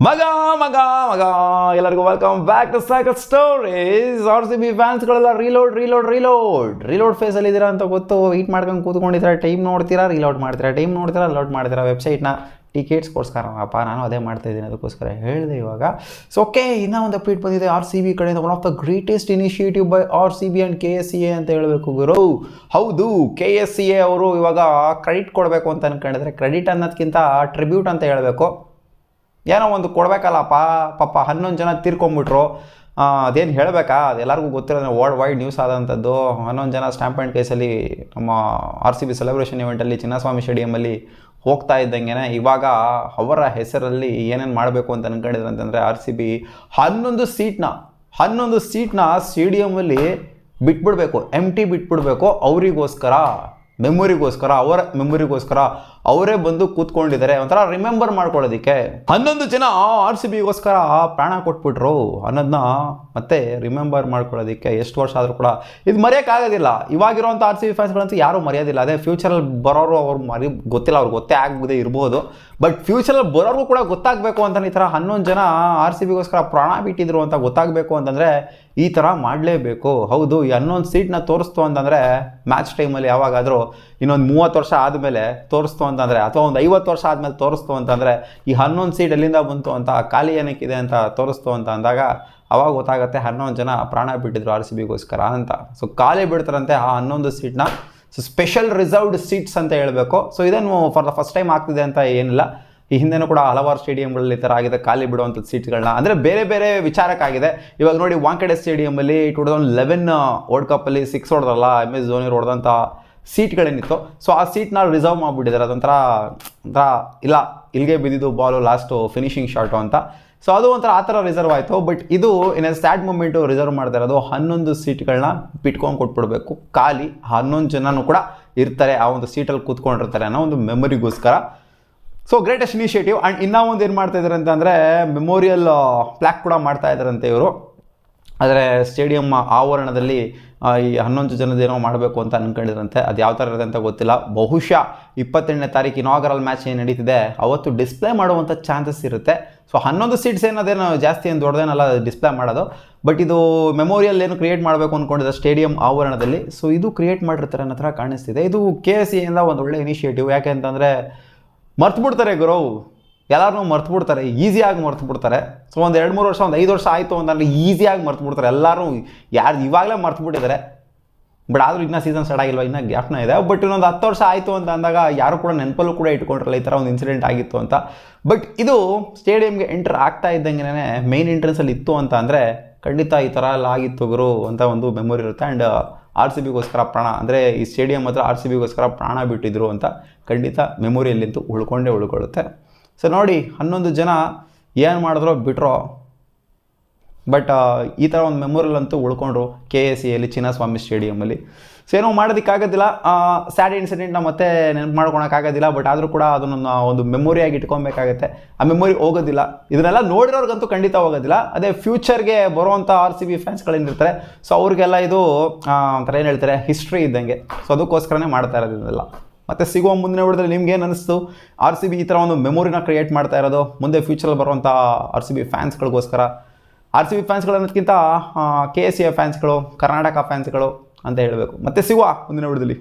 ಮಗ ಮಗ ಮಗ ಎಲ್ಲರಿಗೂ welcome back to cycle stories. RCB ಫ್ಯಾನ್ಸ್ಗಳೆಲ್ಲ ರೀಲೋಡ್ ಫೇಸಲ್ಲಿ ಇದ್ದೀರಾ ಅಂತ ಗೊತ್ತು. ವೆಯ್ಟ್ ಮಾಡ್ಕೊಂಡು ಕೂತ್ಕೊಂಡಿದ್ದೀರಾ, ಟೈಮ್ ನೋಡ್ತೀರಾ, ರೀಲೋಡ್ ಮಾಡ್ತೀರಾ ವೆಬ್ಸೈಟ್ನ ಟಿಕೆಟ್ಸ್ಗೋಸ್ಕರಪ್ಪ. ನಾನು ಅದೇ ಮಾಡ್ತಾ ಇದ್ದೀನಿ, ಅದಕ್ಕೋಸ್ಕರ ಹೇಳಿದೆ ಇವಾಗ. ಸೊ ಓಕೆ, ಇನ್ನೂ ಒಂದು ಅಪ್ಡೇಟ್ ಬಂದಿದೆ RCB ಕಡೆಯಿಂದ. One of the greatest initiative by RCB and KSCA ಅಂತ ಹೇಳಬೇಕು ಗುರು. ಹೌದು, KSCA ಅವರು ಇವಾಗ ಕ್ರೆಡಿಟ್ ಕೊಡಬೇಕು ಅಂತ ಅನ್ಕೊಂಡಿದ್ರೆ, ಕ್ರೆಡಿಟ್ ಅನ್ನೋದಕ್ಕಿಂತ ಟ್ರಿಬ್ಯೂಟ್ ಅಂತ ಹೇಳಬೇಕು. ಏನೋ ಒಂದು ಕೊಡಬೇಕಲ್ಲಪ್ಪ, ಪಾಪ 11 ಜನ ತೀರ್ಕೊಂಬಿಟ್ರು. ಅದೇನು ಹೇಳಬೇಕಾ, ಅದೆಲ್ಲರಿಗೂ ಗೊತ್ತಿರೋದ್ರೆ ವರ್ಲ್ಡ್ ವೈಡ್ ನ್ಯೂಸ್ ಆದಂಥದ್ದು. 11 ಜನ ಸ್ಟ್ಯಾಂಪ್ ಆ್ಯಂಡ್ ಕೇಸಲ್ಲಿ ನಮ್ಮ RCB ಸೆಲೆಬ್ರೇಷನ್ ಇವೆಂಟಲ್ಲಿ ಚಿನ್ನಸ್ವಾಮಿ ಸ್ಟೇಡಿಯಮಲ್ಲಿ ಹೋಗ್ತಾ ಇದ್ದಂಗೆ ಇವಾಗ ಅವರ ಹೆಸರಲ್ಲಿ ಏನೇನು ಮಾಡಬೇಕು ಅಂತ ಅನ್ಕೊಂಡಿದ್ರು ಅಂತಂದರೆ, RCB 11 ಸೀಟ್ನ ಸ್ಟೇಡಿಯಮಲ್ಲಿ ಬಿಟ್ಬಿಡ್ಬೇಕು, ಬಿಟ್ಬಿಡ್ಬೇಕು. ಅವರ ಮೆಮೊರಿಗೋಸ್ಕರ ಅವರೇ ಬಂದು ಕೂತ್ಕೊಂಡಿದ್ದಾರೆ, ಒಂಥರ ರಿಮೆಂಬರ್ ಮಾಡ್ಕೊಳ್ಳೋದಕ್ಕೆ. 11 ಜನ RCBಗೋಸ್ಕರ ಪ್ರಾಣ ಕೊಟ್ಬಿಟ್ರು ಅನ್ನೋದನ್ನ ಮತ್ತೆ ರಿಮೆಂಬರ್ ಮಾಡ್ಕೊಳ್ಳೋದಕ್ಕೆ. ಎಷ್ಟು ವರ್ಷ ಆದರೂ ಕೂಡ ಇದು ಮರೆಯೋಕ್ಕಾಗೋದಿಲ್ಲ. ಇವಾಗಿರೋಂಥ RCB ಫ್ಯಾನ್ಸ್ಗಳಂತೂ ಯಾರೂ ಮರೆಯೋದಿಲ್ಲ. ಅದೇ ಫ್ಯೂಚರಲ್ಲಿ ಬರೋರು ಅವ್ರು ಗೊತ್ತಿಲ್ಲ, ಅವ್ರಿಗೆ ಗೊತ್ತೇ ಆಗದೆ ಇರ್ಬೋದು. ಬಟ್ ಫ್ಯೂಚರಲ್ಲಿ ಬರೋರು ಕೂಡ ಗೊತ್ತಾಗಬೇಕು ಅಂತ ಈ ಥರ 11 ಜನ RCBಗೋಸ್ಕರ ಪ್ರಾಣ ಬಿಟ್ಟಿದ್ರು ಅಂತ ಗೊತ್ತಾಗಬೇಕು ಅಂತಂದರೆ ಈ ಥರ ಮಾಡಲೇಬೇಕು. ಹೌದು, ಈ 11 ಸೀಟ್ನ ತೋರಿಸ್ತು ಅಂತಂದರೆ ಮ್ಯಾಚ್ ಟೈಮಲ್ಲಿ ಯಾವಾಗಾದರೂ ಇನ್ನೊಂದು 30 ವರ್ಷ ಆದಮೇಲೆ ತೋರಿಸ್ತು ಅಂತಂದರೆ, ಅಥವಾ ಒಂದು 50 ವರ್ಷ ಆದಮೇಲೆ ತೋರಿಸ್ತು ಅಂತಂದರೆ, ಈ 11 ಸೀಟ್ ಎಲ್ಲಿಂದ ಬಂತು ಅಂತ, ಖಾಲಿ ಏನಕ್ಕಿದೆ ಅಂತ ತೋರಿಸ್ತು ಅಂತ ಅಂದಾಗ ಅವಾಗ ಗೊತ್ತಾಗುತ್ತೆ 11 ಜನ ಪ್ರಾಣ ಬಿಟ್ಟಿದ್ರು RCBಗೋಸ್ಕರ ಅಂತ. ಸೊ ಖಾಲಿ ಬಿಡ್ತಾರಂತೆ ಆ 11 ಸೀಟ್ನ. ಸೊ ಸ್ಪೆಷಲ್ ರಿಸರ್ವ್ಡ್ ಸೀಟ್ಸ್ ಅಂತ ಹೇಳಬೇಕು. ಸೊ ಇದೇನು ಫಾರ್ ದ ಫಸ್ಟ್ ಟೈಮ್ ಆಗ್ತಿದೆ ಅಂತ ಏನಿಲ್ಲ. ಈ ಹಿಂದೆನೂ ಕೂಡ ಹಲವಾರು ಸ್ಟೇಡಿಯಂಗಳಲ್ಲಿ ಈ ಥರ ಆಗಿದೆ, ಖಾಲಿ ಬಿಡುವಂಥ ಸೀಟ್ಗಳನ್ನ. ಅಂದರೆ ಬೇರೆ ಬೇರೆ ವಿಚಾರಕ್ಕಾಗಿದೆ. ಇವಾಗ ನೋಡಿ, ವಾಂಖೆಡೆ ಸ್ಟೇಡಿಯಮಲ್ಲಿ 2011 ವರ್ಲ್ಡ್ ಕಪ್ಪಲ್ಲಿ 6 ಹೊಡೆದ್ರಲ್ಲ, MS ಧೋನಿ ಹೊಡೆದಂಥ ಸೀಟ್ಗಳೇನಿತ್ತು, ಸೊ ಆ ಸೀಟ್ನ ರಿಸರ್ವ್ ಮಾಡಿಬಿಟ್ಟಿದ್ದಾರೆ. ಅದೊಂಥರ ಇಲ್ಲ, ಇಲ್ಲಿಗೆ ಬಿದ್ದಿದ್ದು ಬಾಲು ಲಾಸ್ಟು ಫಿನಿಶಿಂಗ್ ಶಾಟು ಅಂತ. ಸೊ ಅದು ಒಂಥರ ಆ ಥರ ರಿಸರ್ವ್ ಆಯಿತು. ಬಟ್ ಇದು ಇನ್ ಸ್ಯಾಡ್ ಮೂಮೆಂಟು ರಿಸರ್ವ್ ಮಾಡ್ತಾ ಇರೋದು 11 ಸೀಟ್ಗಳನ್ನ ಬಿಟ್ಕೊಂಡು ಕೊಟ್ಬಿಡ್ಬೇಕು. ಖಾಲಿ 11 ಜನನೂ ಕೂಡ ಇರ್ತಾರೆ, ಆ ಒಂದು ಸೀಟಲ್ಲಿ ಕೂತ್ಕೊಂಡಿರ್ತಾರೆ ಅನ್ನೋ ಒಂದು ಮೆಮೊರಿಗೋಸ್ಕರ. So greatest initiative. ಆ್ಯಂಡ್ ಇನ್ನೂ ಒಂದು ಏನು ಮಾಡ್ತಾ ಇದ್ದಾರೆ ಅಂತಂದರೆ, ಮೆಮೋರಿಯಲ್ ಪ್ಲ್ಯಾಕ್ ಕೂಡ ಮಾಡ್ತಾ ಇದ್ದಾರಂತೆ ಇವರು. ಆದರೆ ಸ್ಟೇಡಿಯಂ ಆವರಣದಲ್ಲಿ ಈ 11 ಜನದೇನೋ ಮಾಡಬೇಕು ಅಂತ ಅಂದ್ಕೊಂಡಿದ್ರಂತೆ. ಅದು ಯಾವ ಥರ ಇರುತ್ತೆ ಅಂತ ಗೊತ್ತಿಲ್ಲ. ಬಹುಶಃ 28ನೇ ತಾರೀಕು ಇನಾಗರಲ್ ಮ್ಯಾಚ್ ಏನು ನಡೀತಿದೆ ಅವತ್ತು ಡಿಸ್ಪ್ಲೇ ಮಾಡುವಂಥ ಚಾನ್ಸಸ್ ಇರುತ್ತೆ. ಸೊ 11 ಸೀಟ್ಸ್ ಏನದೇನೋ ಜಾಸ್ತಿ ಏನು ದೊಡ್ಡದೇನಲ್ಲ ಡಿಸ್ಪ್ಲೇ ಮಾಡೋದು. ಬಟ್ ಇದು ಮೆಮೋರಿಯಲ್ ಏನು ಕ್ರಿಯೇಟ್ ಮಾಡಬೇಕು ಅಂದ್ಕೊಂಡಿದ್ದ ಸ್ಟೇಡಿಯಂ ಆವರಣದಲ್ಲಿ. ಸೊ ಇದು ಕ್ರಿಯೇಟ್ ಮಾಡಿರ್ತಾರೆ ಅನ್ನೋ ಥರ ಕಾಣಿಸ್ತಿದೆ. ಇದು KSCA ಒಂದು ಒಳ್ಳೆ ಇನಿಷಿಯೇಟಿವ್. ಯಾಕೆ ಅಂತಂದರೆ ಮರ್ತುಬಿಡ್ತಾರೆ ಗುರು, ಎಲ್ಲರೂ ಮರ್ತುಬಿಡ್ತಾರೆ, ಈಸಿಯಾಗಿ ಮರ್ತುಬಿಡ್ತಾರೆ. ಸೊ ಒಂದು 2-3 ವರ್ಷ, ಒಂದು 5 ವರ್ಷ ಆಯಿತು ಅಂತಂದರೆ ಈಸಿಯಾಗಿ ಮರ್ತುಬಿಡ್ತಾರೆ ಎಲ್ಲರೂ. ಯಾರು ಇವಾಗಲೇ ಮರ್ತುಬಿಟ್ಟಿದ್ದಾರೆ. ಬಟ್ ಆದರೂ ಇನ್ನೂ ಸೀಸನ್ ಸ್ಟಾರ್ಟ್ ಆಗಿಲ್ವ, ಇನ್ನೂ ಗ್ಯಾಪ್ನ ಇದೆ. ಬಟ್ ಇನ್ನೊಂದು 10 ವರ್ಷ ಆಯಿತು ಅಂತ ಅಂದಾಗ ಯಾರು ಕೂಡ ನೆನಪಲ್ಲೂ ಕೂಡ ಇಟ್ಕೊಂಡ್ರಲ್ಲ ಈ ಥರ ಒಂದು ಇನ್ಸಿಡೆಂಟ್ ಆಗಿತ್ತು ಅಂತ. ಬಟ್ ಇದು ಸ್ಟೇಡಿಯಂಗೆ ಎಂಟರ್ ಆಗ್ತಾ ಇದ್ದಂಗೆ ಮೇನ್ ಎಂಟ್ರೆನ್ಸಲ್ಲಿ ಇತ್ತು ಅಂತ ಅಂದರೆ ಖಂಡಿತ ಈ ಥರ ಎಲ್ಲ ಆಗಿತ್ತು ಗುರು ಅಂತ ಒಂದು ಮೆಮೊರಿ ಇರುತ್ತೆ. ಆ್ಯಂಡ್ RCBಗೋಸ್ಕರ ಪ್ರಾಣ, ಅಂದರೆ ಈ ಸ್ಟೇಡಿಯಂ ಹತ್ರ RCBಗೋಸ್ಕರ ಪ್ರಾಣ ಬಿಟ್ಟಿದ್ರು ಅಂತ ಖಂಡಿತ ಮೆಮೊರಿಯಲ್ಲಿಂತೂ ಉಳ್ಕೊಳ್ಳುತ್ತೆ. ಸೊ ನೋಡಿ, 11 ಜನ ಏನು ಮಾಡಿದ್ರೋ ಬಿಟ್ರೋ, ಬಟ್ ಈ ಥರ ಒಂದು ಮೆಮೊರಿಯಲ್ ಅಂತೂ ಉಳ್ಕೊಂಡ್ರು KSCAಯಲ್ಲಿ ಚಿನ್ನಸ್ವಾಮಿ ಸ್ಟೇಡಿಯಮಲ್ಲಿ. ಸೊ ಏನೋ ಮಾಡೋದಕ್ಕಾಗೋದಿಲ್ಲ, ಸ್ಯಾಡ್ ಇನ್ಸಿಡೆಂಟ್ನ ಮತ್ತೆ ನೆನಪು ಮಾಡ್ಕೊಳಕ್ಕಾಗೋದಿಲ್ಲ. ಬಟ್ ಆದರೂ ಕೂಡ ಅದನ್ನು ಒಂದು ಮೆಮೊರಿಯಾಗಿ ಇಟ್ಕೊಬೇಕಾಗತ್ತೆ. ಆ ಮೆಮೊರಿ ಹೋಗೋದಿಲ್ಲ. ಇದನ್ನೆಲ್ಲ ನೋಡಿರೋರ್ಗಂತೂ ಖಂಡಿತ ಹೋಗೋದಿಲ್ಲ. ಅದೇ ಫ್ಯೂಚರ್ಗೆ ಬರುವಂಥ RCB ಫ್ಯಾನ್ಸ್ಗಳೇನಿರ್ತಾರೆ, ಸೊ ಅವ್ರಿಗೆಲ್ಲ ಇದು ಒಂಥರ ಏನು ಹೇಳ್ತಾರೆ, ಹಿಸ್ಟ್ರಿ ಇದ್ದಂಗೆ. ಸೊ ಅದಕ್ಕೋಸ್ಕರನೇ ಮಾಡ್ತಾ ಇರೋದು ಇದೆಲ್ಲ. ಮತ್ತು ಸಿಗುವ ಮುಂದಿನ ವಿಡಿಯೋದಲ್ಲಿ ನಿಮ್ಗೆ ಏನು ಅನ್ನಿಸ್ತು, RCB ಈ ಥರ ಒಂದು ಮೆಮೊರಿನ ಕ್ರಿಯೇಟ್ ಮಾಡ್ತಾ ಇರೋದು ಮುಂದೆ ಫ್ಯೂಚರಲ್ಲಿ ಬರುವಂಥ RCB ಫ್ಯಾನ್ಸ್ಗಳಿಗೋಸ್ಕರ. RCB ಫ್ಯಾನ್ಸ್ಗಳು ಅನ್ನೋದಕ್ಕಿಂತ KSCA ಫ್ಯಾನ್ಸ್ಗಳು, ಕರ್ನಾಟಕ ಫ್ಯಾನ್ಸ್ಗಳು ಅಂತ ಹೇಳಬೇಕು. ಮತ್ತೆ ಸಿಗುವ ಮುಂದಿನ ವಿಡಿಯೋದಲ್ಲಿ.